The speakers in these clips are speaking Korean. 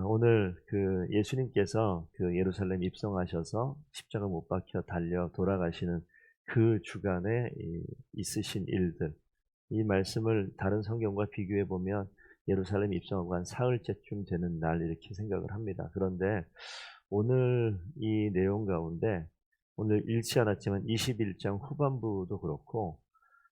오늘 예수님께서 예루살렘 입성하셔서 십자가 못 박혀 달려 돌아가시는 그 주간에 있으신 일들, 이 말씀을 다른 성경과 비교해 보면 예루살렘 입성하고 한 사흘째쯤 되는 날 이렇게 생각을 합니다. 그런데 오늘 이 내용 가운데 오늘 읽지 않았지만 21장 후반부도 그렇고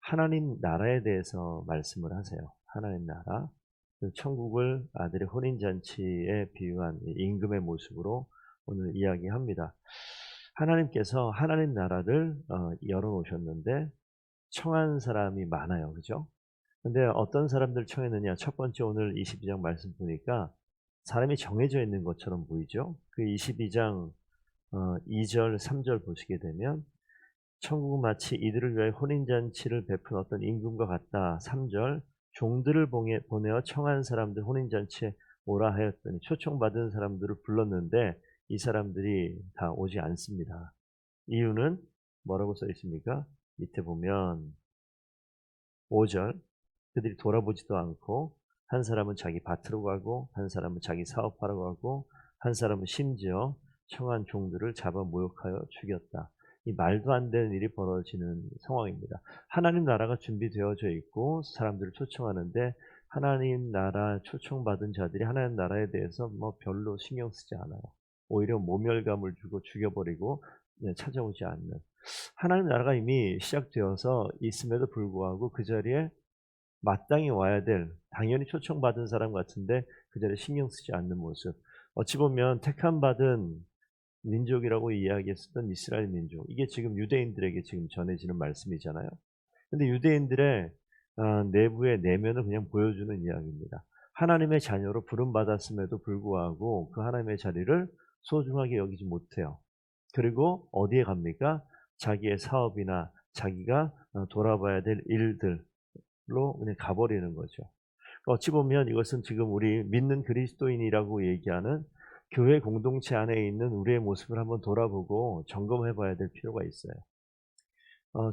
하나님 나라에 대해서 말씀을 하세요. 하나님 나라. 천국을 아들의 혼인잔치에 비유한 이 임금의 모습으로 오늘 이야기합니다. 하나님께서 하나님 나라를 열어놓으셨는데 청한 사람이 많아요. 그죠? 근데 어떤 사람들 청했느냐? 첫 번째 오늘 22장 말씀 보니까 사람이 정해져 있는 것처럼 보이죠? 그 22장 2절, 3절 보시게 되면 천국은 마치 이들을 위하여 혼인잔치를 베푼 어떤 임금과 같다. 3절 종들을 보내어 청한 사람들 혼인잔치에 오라 하였더니 초청받은 사람들을 불렀는데 이 사람들이 다 오지 않습니다. 이유는 뭐라고 써 있습니까? 밑에 보면 5절 그들이 돌아보지도 않고 한 사람은 자기 밭으로 가고 한 사람은 자기 사업하러 가고 한 사람은 심지어 청한 종들을 잡아 모욕하여 죽였다. 이 말도 안 되는 일이 벌어지는 상황입니다. 하나님 나라가 준비되어져 있고 사람들을 초청하는데 하나님 나라 초청받은 자들이 하나님 나라에 대해서 뭐 별로 신경 쓰지 않아요. 오히려 모멸감을 주고 죽여버리고 찾아오지 않는 하나님 나라가 이미 시작되어서 있음에도 불구하고 그 자리에 마땅히 와야 될 당연히 초청받은 사람 같은데 그 자리에 신경 쓰지 않는 모습. 어찌 보면 택함 받은 민족이라고 이야기했었던 이스라엘 민족. 이게 지금 유대인들에게 지금 전해지는 말씀이잖아요. 근데 유대인들의 내부의 내면을 그냥 보여주는 이야기입니다. 하나님의 자녀로 부름받았음에도 불구하고 그 하나님의 자리를 소중하게 여기지 못해요. 그리고 어디에 갑니까? 자기의 사업이나 자기가 돌아봐야 될 일들로 그냥 가버리는 거죠. 어찌 보면 이것은 지금 우리 믿는 그리스도인이라고 얘기하는 교회 공동체 안에 있는 우리의 모습을 한번 돌아보고 점검해 봐야 될 필요가 있어요.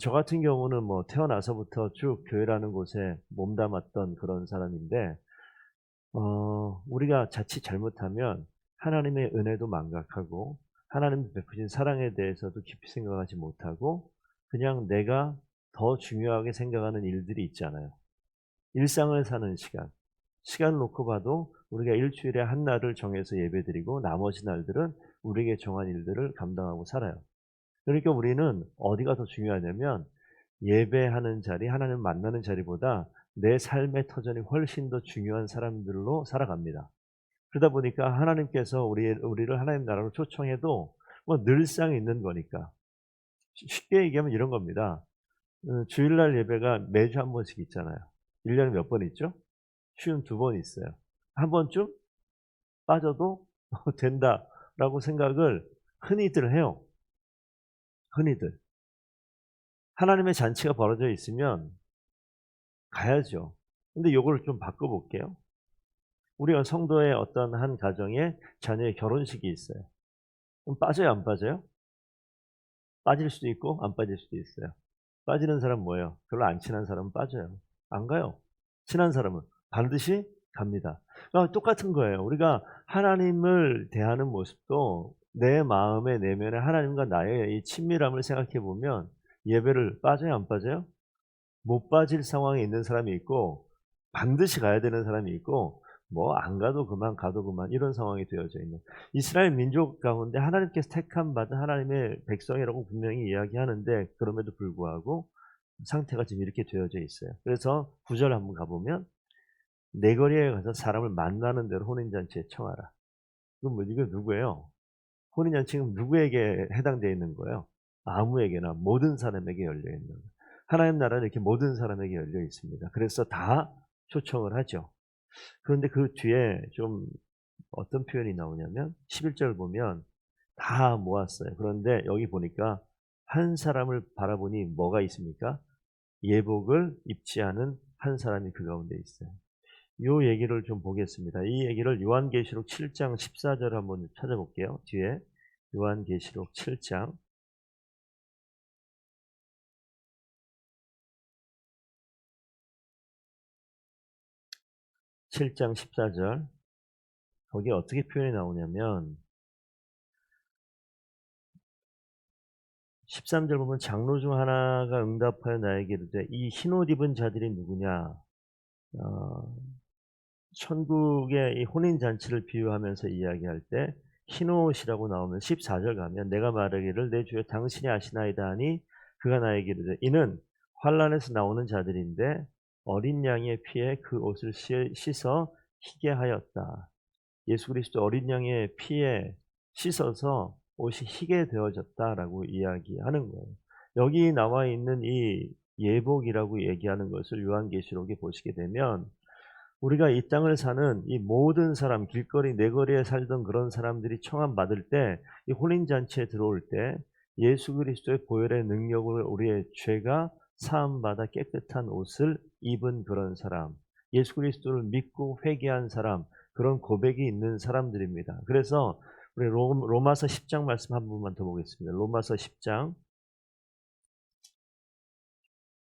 저 같은 경우는 뭐 태어나서부터 쭉 교회라는 곳에 몸담았던 그런 사람인데 우리가 자칫 잘못하면 하나님의 은혜도 망각하고 하나님 베푸신 사랑에 대해서도 깊이 생각하지 못하고 그냥 내가 더 중요하게 생각하는 일들이 있잖아요. 일상을 사는 시간. 시간을 놓고 봐도 우리가 일주일에 한 날을 정해서 예배드리고 나머지 날들은 우리에게 정한 일들을 감당하고 살아요. 그러니까 우리는 어디가 더 중요하냐면 예배하는 자리, 하나님을 만나는 자리보다 내 삶의 터전이 훨씬 더 중요한 사람들로 살아갑니다. 그러다 보니까 하나님께서 우리를 하나님 나라로 초청해도 뭐 늘상 있는 거니까. 쉽게 얘기하면 이런 겁니다. 주일날 예배가 매주 한 번씩 있잖아요. 1년에 몇 번 있죠? 쉬운 2번 있어요. 한 번쯤 빠져도 된다라고 생각을 흔히들 해요. 흔히들. 하나님의 잔치가 벌어져 있으면 가야죠. 근데 요거를 좀 바꿔 볼게요. 우리가 성도의 어떤 한 가정에 자녀의 결혼식이 있어요. 그럼 빠져요, 안 빠져요? 빠질 수도 있고 안 빠질 수도 있어요. 빠지는 사람은 뭐예요? 별로 안 친한 사람은 빠져요. 안 가요. 친한 사람은 반드시 갑니다. 그러니까 똑같은 거예요. 우리가 하나님을 대하는 모습도 내 마음의 내면에 하나님과 나의 이 친밀함을 생각해 보면 예배를 빠져요, 안 빠져요? 못 빠질 상황에 있는 사람이 있고 반드시 가야 되는 사람이 있고 뭐 안 가도 그만 가도 그만 이런 상황이 되어져 있는 이스라엘 민족 가운데 하나님께서 택함 받은 하나님의 백성이라고 분명히 이야기하는데 그럼에도 불구하고 상태가 지금 이렇게 되어져 있어요. 그래서 9절 한번 가보면 내 거리에 가서 사람을 만나는 대로 혼인잔치에 청하라. 그럼 뭐 이거 누구예요? 혼인잔치는 누구에게 해당되어 있는 거예요? 아무에게나 모든 사람에게 열려 있는 거예요. 하나님 나라는 이렇게 모든 사람에게 열려 있습니다. 그래서 다 초청을 하죠. 그런데 그 뒤에 좀 어떤 표현이 나오냐면 11절 보면 다 모았어요. 그런데 여기 보니까 한 사람을 바라보니 뭐가 있습니까? 예복을 입지 않은 한 사람이 그 가운데 있어요. 요 얘기를 좀 보겠습니다. 이 얘기를 요한계시록 7장 14절 한번 찾아볼게요. 뒤에 요한계시록 7장 14절 거기에 어떻게 표현이 나오냐면 13절 보면 장로 중 하나가 응답하여 나에게 이르되 이 흰옷 입은 자들이 누구냐. 어 천국의 이 혼인 잔치를 비유하면서 이야기할 때 흰옷이라고 나오면 14절 가면 내가 말하기를 내 주여 당신이 아시나이다 하니 그가 나에게 이르되 이는 환란에서 나오는 자들인데 어린 양의 피에 그 옷을 씻어 희게 하였다. 예수 그리스도 어린 양의 피에 씻어서 옷이 희게 되어졌다라고 이야기하는 거예요. 여기 나와 있는 이 예복이라고 얘기하는 것을 요한계시록에 보시게 되면 우리가 이 땅을 사는 이 모든 사람, 길거리 내거리에 살던 그런 사람들이 청함받을 때, 이 혼인잔치에 들어올 때 예수 그리스도의 보혈의 능력으로 우리의 죄가 사함받아 깨끗한 옷을 입은 그런 사람, 예수 그리스도를 믿고 회개한 사람, 그런 고백이 있는 사람들입니다. 그래서 우리 로마서 10장 말씀 한 번만 더 보겠습니다. 로마서 10장,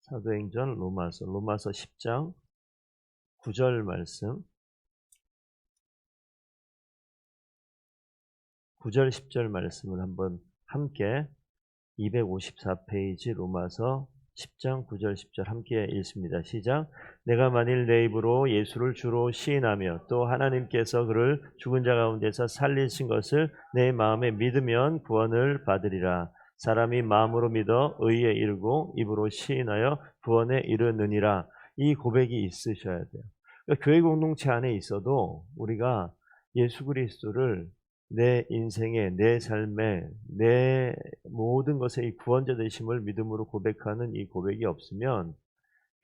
사도행전 로마서 10장 9절 말씀, 9절 10절 말씀을 한번 함께 254페이지 로마서 10장 9절 10절 함께 읽습니다. 시작. 내가 만일 내 입으로 예수를 주로 시인하며 또 하나님께서 그를 죽은 자 가운데서 살리신 것을 내 마음에 믿으면 구원을 받으리라. 사람이 마음으로 믿어 의에 이르고 입으로 시인하여 구원에 이르느니라. 이 고백이 있으셔야 돼요. 그러니까 교회 공동체 안에 있어도 우리가 예수 그리스도를 내 인생에, 내 삶에, 내 모든 것에 이 구원자 되심을 믿음으로 고백하는 이 고백이 없으면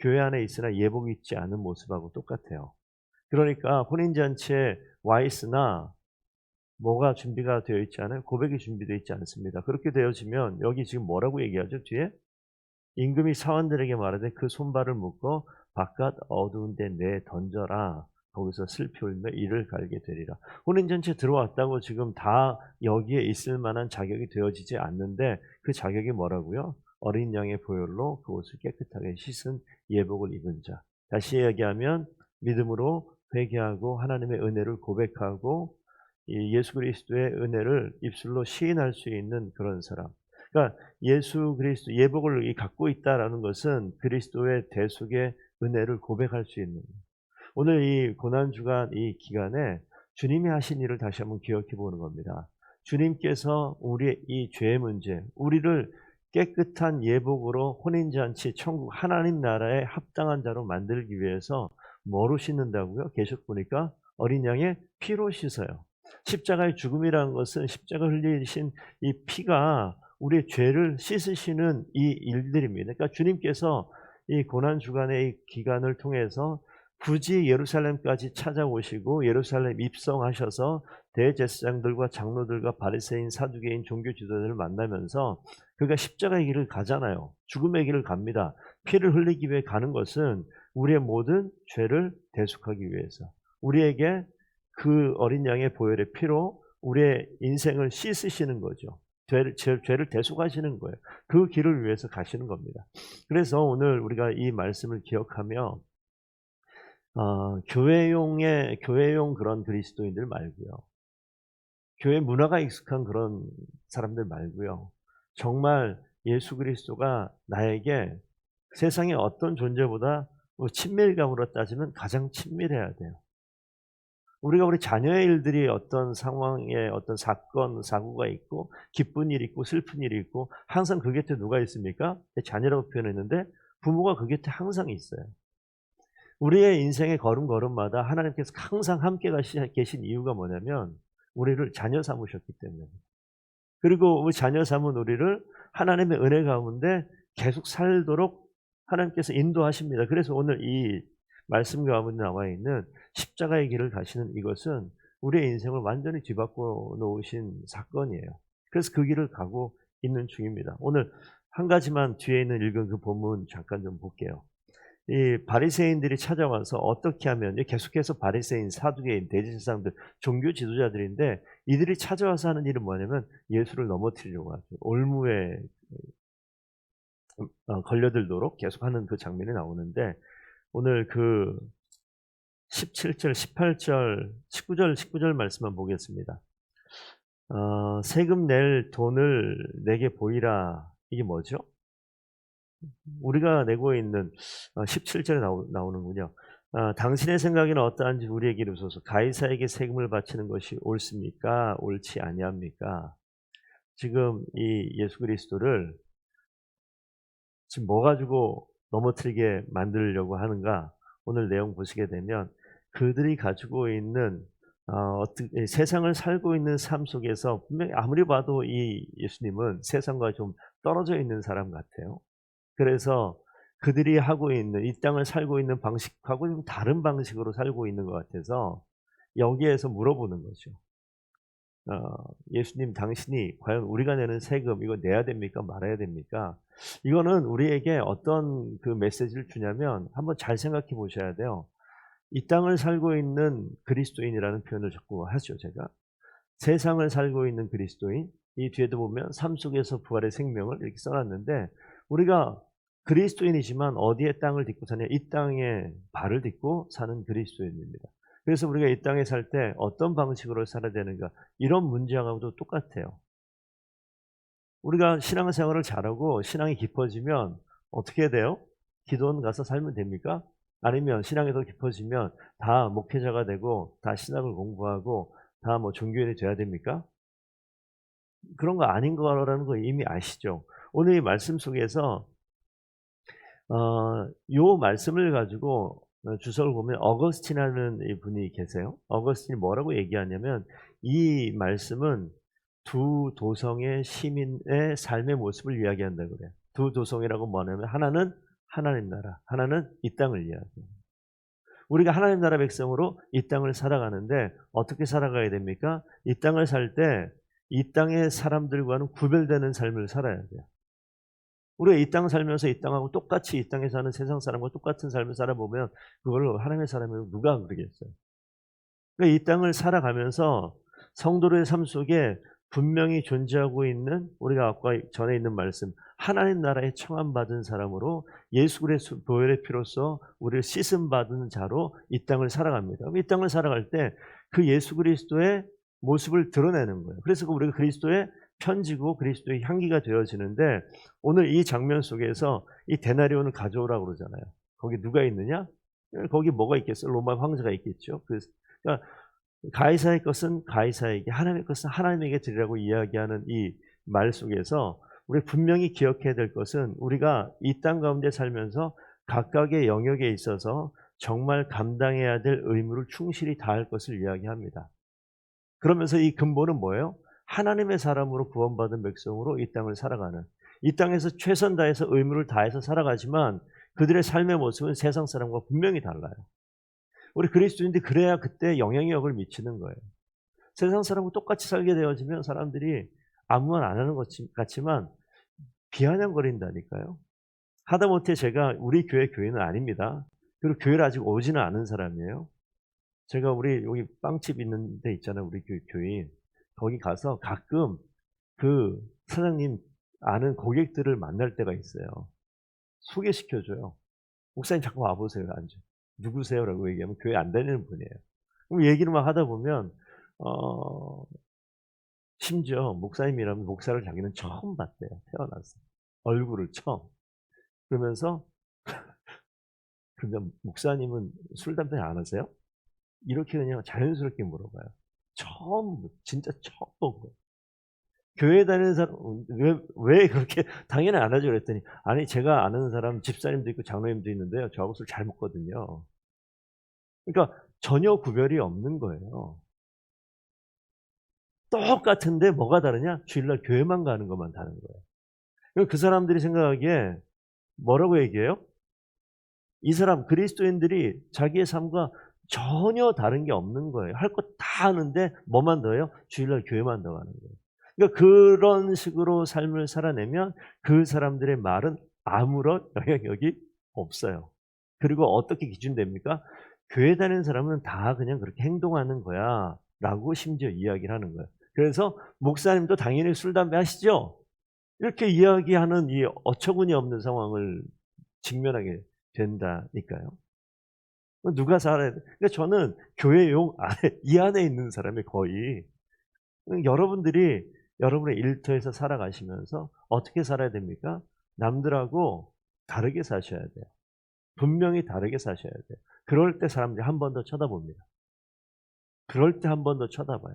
교회 안에 있으나 예복이 있지 않은 모습하고 똑같아요. 그러니까 혼인잔치에 와 있으나 뭐가 준비가 되어 있지 않아요? 고백이 준비되어 있지 않습니다. 그렇게 되어지면 여기 지금 뭐라고 얘기하죠? 뒤에? 임금이 사원들에게 말하되 그 손발을 묶어 바깥 어두운 데 내 던져라. 거기서 슬피 울며 이를 갈게 되리라. 혼인잔치에 들어왔다고 지금 다 여기에 있을 만한 자격이 되어지지 않는데 그 자격이 뭐라고요? 어린 양의 보혈로 그 옷을 깨끗하게 씻은 예복을 입은 자. 다시 얘기하면 믿음으로 회개하고 하나님의 은혜를 고백하고 이 예수 그리스도의 은혜를 입술로 시인할 수 있는 그런 사람. 그러니까 예수 그리스도 예복을 갖고 있다라는 것은 그리스도의 대속의 은혜를 고백할 수 있는, 오늘 이 고난주간 이 기간에 주님이 하신 일을 다시 한번 기억해 보는 겁니다. 주님께서 우리의 이 죄의 문제, 우리를 깨끗한 예복으로 혼인잔치 천국 하나님 나라에 합당한 자로 만들기 위해서 뭐로 씻는다고요? 계속 보니까 어린 양의 피로 씻어요. 십자가의 죽음이라는 것은 십자가 흘리신 이 피가 우리의 죄를 씻으시는 이 일들입니다. 그러니까 주님께서 이 고난주간의 이 기간을 통해서 굳이 예루살렘까지 찾아오시고 예루살렘 입성하셔서 대제사장들과 장로들과 바리새인, 사두개인, 종교 지도자들을 만나면서 그가 십자가의 길을 가잖아요. 죽음의 길을 갑니다. 피를 흘리기 위해 가는 것은 우리의 모든 죄를 대속하기 위해서, 우리에게 그 어린 양의 보혈의 피로 우리의 인생을 씻으시는 거죠. 죄를 대속하시는 거예요. 그 길을 위해서 가시는 겁니다. 그래서 오늘 우리가 이 말씀을 기억하며 교회용 그런 그리스도인들 말고요. 교회 문화가 익숙한 그런 사람들 말고요. 정말 예수 그리스도가 나에게 세상의 어떤 존재보다 친밀감으로 따지면 가장 친밀해야 돼요. 우리가 우리 자녀의 일들이 어떤 상황에 어떤 사건, 사고가 있고 기쁜 일이 있고 슬픈 일이 있고 항상 그 곁에 누가 있습니까? 자녀라고 표현했는데 부모가 그 곁에 항상 있어요. 우리의 인생의 걸음걸음마다 하나님께서 항상 함께 계신 이유가 뭐냐면 우리를 자녀 삼으셨기 때문입니다. 그리고 우리 자녀 삼은 우리를 하나님의 은혜 가운데 계속 살도록 하나님께서 인도하십니다. 그래서 오늘 이 말씀 가운데 나와 있는 십자가의 길을 가시는 이것은 우리의 인생을 완전히 뒤바꿔 놓으신 사건이에요. 그래서 그 길을 가고 있는 중입니다. 오늘 한 가지만 뒤에 있는 읽은 그 본문 잠깐 좀 볼게요. 이 바리새인들이 찾아와서 어떻게 하면, 계속해서 바리새인, 사두개인, 대제사장들, 종교 지도자들인데 이들이 찾아와서 하는 일은 뭐냐면 예수를 넘어뜨리려고 하죠. 올무에 걸려들도록 계속하는 그 장면이 나오는데 오늘 그 17절, 18절, 19절 말씀만 보겠습니다. 세금 낼 돈을 내게 보이라. 이게 뭐죠? 우리가 내고 있는 17절에 나오는군요. 당신의 생각에는 어떠한지 우리에게 이르소서. 가이사에게 세금을 바치는 것이 옳습니까? 옳지 아니합니까? 지금 이 예수 그리스도를 지금 뭐 가지고 넘어뜨리게 만들려고 하는가? 오늘 내용 보시게 되면 그들이 가지고 있는 세상을 살고 있는 삶 속에서 분명히 아무리 봐도 이 예수님은 세상과 좀 떨어져 있는 사람 같아요. 그래서 그들이 하고 있는 이 땅을 살고 있는 방식하고 좀 다른 방식으로 살고 있는 것 같아서 여기에서 물어보는 거죠. 예수님 당신이 과연 우리가 내는 세금 이거 내야 됩니까? 말아야 됩니까? 이거는 우리에게 어떤 그 메시지를 주냐면 한번 잘 생각해 보셔야 돼요. 이 땅을 살고 있는 그리스도인이라는 표현을 자꾸 하죠, 제가. 세상을 살고 있는 그리스도인, 이 뒤에도 보면 삶 속에서 부활의 생명을 이렇게 써놨는데 우리가 그리스도인이지만 어디에 땅을 딛고 사냐? 이 땅에 발을 딛고 사는 그리스도인입니다. 그래서 우리가 이 땅에 살 때 어떤 방식으로 살아야 되는가? 이런 문제하고도 똑같아요. 우리가 신앙생활을 잘하고 신앙이 깊어지면 어떻게 돼요? 기도원 가서 살면 됩니까? 아니면 신앙이 더 깊어지면 다 목회자가 되고 다 신학을 공부하고 다 뭐 종교인이 돼야 됩니까? 그런 거 아닌 거라는 거 이미 아시죠? 오늘 이 말씀 속에서 요 말씀을 가지고 주석을 보면 어거스틴이라는 이 분이 계세요. 어거스틴이 뭐라고 얘기하냐면 이 말씀은 두 도성의 시민의 삶의 모습을 이야기한다고 그래요. 두 도성이라고 뭐냐면 하나는 하나님 나라, 하나는 이 땅을 이야기해요. 우리가 하나님 나라 백성으로 이 땅을 살아가는데 어떻게 살아가야 됩니까? 이 땅을 살 때 이 땅의 사람들과는 구별되는 삶을 살아야 돼요. 우리가 이 땅 살면서 이 땅하고 똑같이 이 땅에 사는 세상 사람과 똑같은 삶을 살아보면 그걸 하나님의 사람이라고 누가 그러겠어요. 그러니까 이 땅을 살아가면서 성도의 삶 속에 분명히 존재하고 있는 우리가 아까 전에 있는 말씀 하나님 나라에 청함받은 사람으로 예수 그리스도의 보혈의 피로써 우리를 씻음받은 자로 이 땅을 살아갑니다. 이 땅을 살아갈 때 그 예수 그리스도의 모습을 드러내는 거예요. 그래서 우리가 그리스도의 편지고 그리스도의 향기가 되어지는데 오늘 이 장면 속에서 이 데나리온을 가져오라고 그러잖아요. 거기 누가 있느냐? 거기 뭐가 있겠어요? 로마 황제가 있겠죠. 그러니까 가이사의 것은 가이사에게, 하나님의 것은 하나님에게 드리라고 이야기하는 이 말 속에서 우리 분명히 기억해야 될 것은 우리가 이 땅 가운데 살면서 각각의 영역에 있어서 정말 감당해야 될 의무를 충실히 다할 것을 이야기합니다. 그러면서 이 근본은 뭐예요? 하나님의 사람으로 구원받은 백성으로 이 땅을 살아가는, 이 땅에서 최선 다해서 의무를 다해서 살아가지만 그들의 삶의 모습은 세상 사람과 분명히 달라요. 우리 그리스도인들이 그래야 그때 영향력을 미치는 거예요. 세상 사람과 똑같이 살게 되어지면 사람들이 아무 말 안 하는 것 같지만 비아냥거린다니까요. 하다못해 제가 우리 교회 교인은 아닙니다. 그리고 교회를 아직 오지는 않은 사람이에요. 제가 우리 여기 빵집 있는 데 있잖아요. 우리 교인. 거기 가서 가끔 그 사장님 아는 고객들을 만날 때가 있어요. 소개시켜줘요. 목사님 잠깐 와보세요. 앉아. 누구세요? 라고 얘기하면 교회 안 다니는 분이에요. 그럼 얘기를 막 하다 보면 심지어 목사님이라면 목사를 자기는 처음 봤대요. 태어나서. 얼굴을 처음. 그러면서 그러면 목사님은 술, 담배 안 하세요? 이렇게 그냥 자연스럽게 물어봐요. 진짜 처음 본 거예요. 교회 다니는 사람, 왜 그렇게, 당연히 안 하죠. 그랬더니, 아니, 제가 아는 사람, 집사님도 있고 장로님도 있는데요. 저하고 술 잘 먹거든요. 그러니까 전혀 구별이 없는 거예요. 똑같은데 뭐가 다르냐? 주일날 교회만 가는 것만 다른 거예요. 그 사람들이 생각하기에 뭐라고 얘기해요? 이 사람 그리스도인들이 자기의 삶과 전혀 다른 게 없는 거예요. 할 것 다 하는데 뭐만 더해요? 주일날 교회만 더 가는 거예요. 그러니까 그런 식으로 삶을 살아내면 그 사람들의 말은 아무런 영향력이 없어요. 그리고 어떻게 기준됩니까? 교회 다니는 사람은 다 그냥 그렇게 행동하는 거야 라고 심지어 이야기를 하는 거예요. 그래서 목사님도 당연히 술, 담배 하시죠? 이렇게 이야기하는 이 어처구니 없는 상황을 직면하게 된다니까요. 누가 살아야 돼? 그러니까 저는 교회용 안에 이 안에 있는 사람이 거의 여러분들이 여러분의 일터에서 살아가시면서 어떻게 살아야 됩니까? 남들하고 다르게 사셔야 돼요. 분명히 다르게 사셔야 돼요. 그럴 때 사람들이 한 번 더 쳐다봅니다. 그럴 때 한 번 더 쳐다봐요.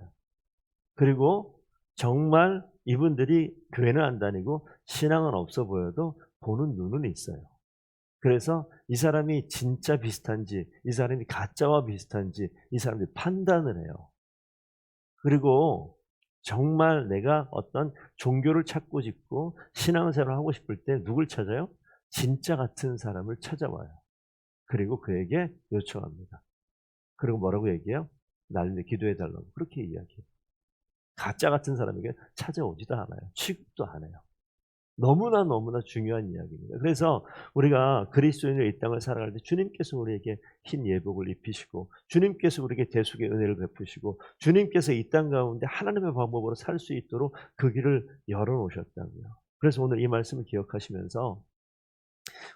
그리고 정말 이분들이 교회는 안 다니고 신앙은 없어 보여도 보는 눈은 있어요. 그래서 이 사람이 진짜 비슷한지, 이 사람이 가짜와 비슷한지 이 사람들이 판단을 해요. 그리고 정말 내가 어떤 종교를 찾고 싶고 신앙생활을 하고 싶을 때 누굴 찾아요? 진짜 같은 사람을 찾아와요. 그리고 그에게 요청합니다. 그리고 뭐라고 얘기해요? 날 위해 기도해 달라고 그렇게 이야기해요. 가짜 같은 사람에게 찾아오지도 않아요. 취급도 안 해요. 너무나 너무나 중요한 이야기입니다. 그래서 우리가 그리스도인으로 이 땅을 살아갈 때 주님께서 우리에게 흰 예복을 입히시고 주님께서 우리에게 대속의 은혜를 베푸시고 주님께서 이 땅 가운데 하나님의 방법으로 살 수 있도록 그 길을 열어 놓으셨다고요. 그래서 오늘 이 말씀을 기억하시면서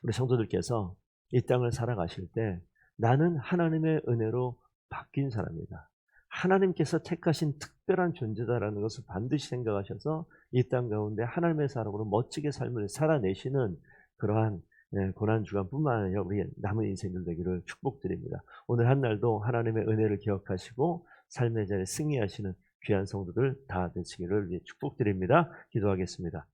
우리 성도들께서 이 땅을 살아가실 때 나는 하나님의 은혜로 바뀐 사람이다. 하나님께서 택하신 특별한 존재다라는 것을 반드시 생각하셔서 이 땅 가운데 하나님의 사람으로 멋지게 삶을 살아내시는 그러한 고난 주간뿐만 아니라 우리 남은 인생들 되기를 축복드립니다. 오늘 한 날도 하나님의 은혜를 기억하시고 삶의 자리에 승리하시는 귀한 성도들 다 되시기를 위해 축복드립니다. 기도하겠습니다.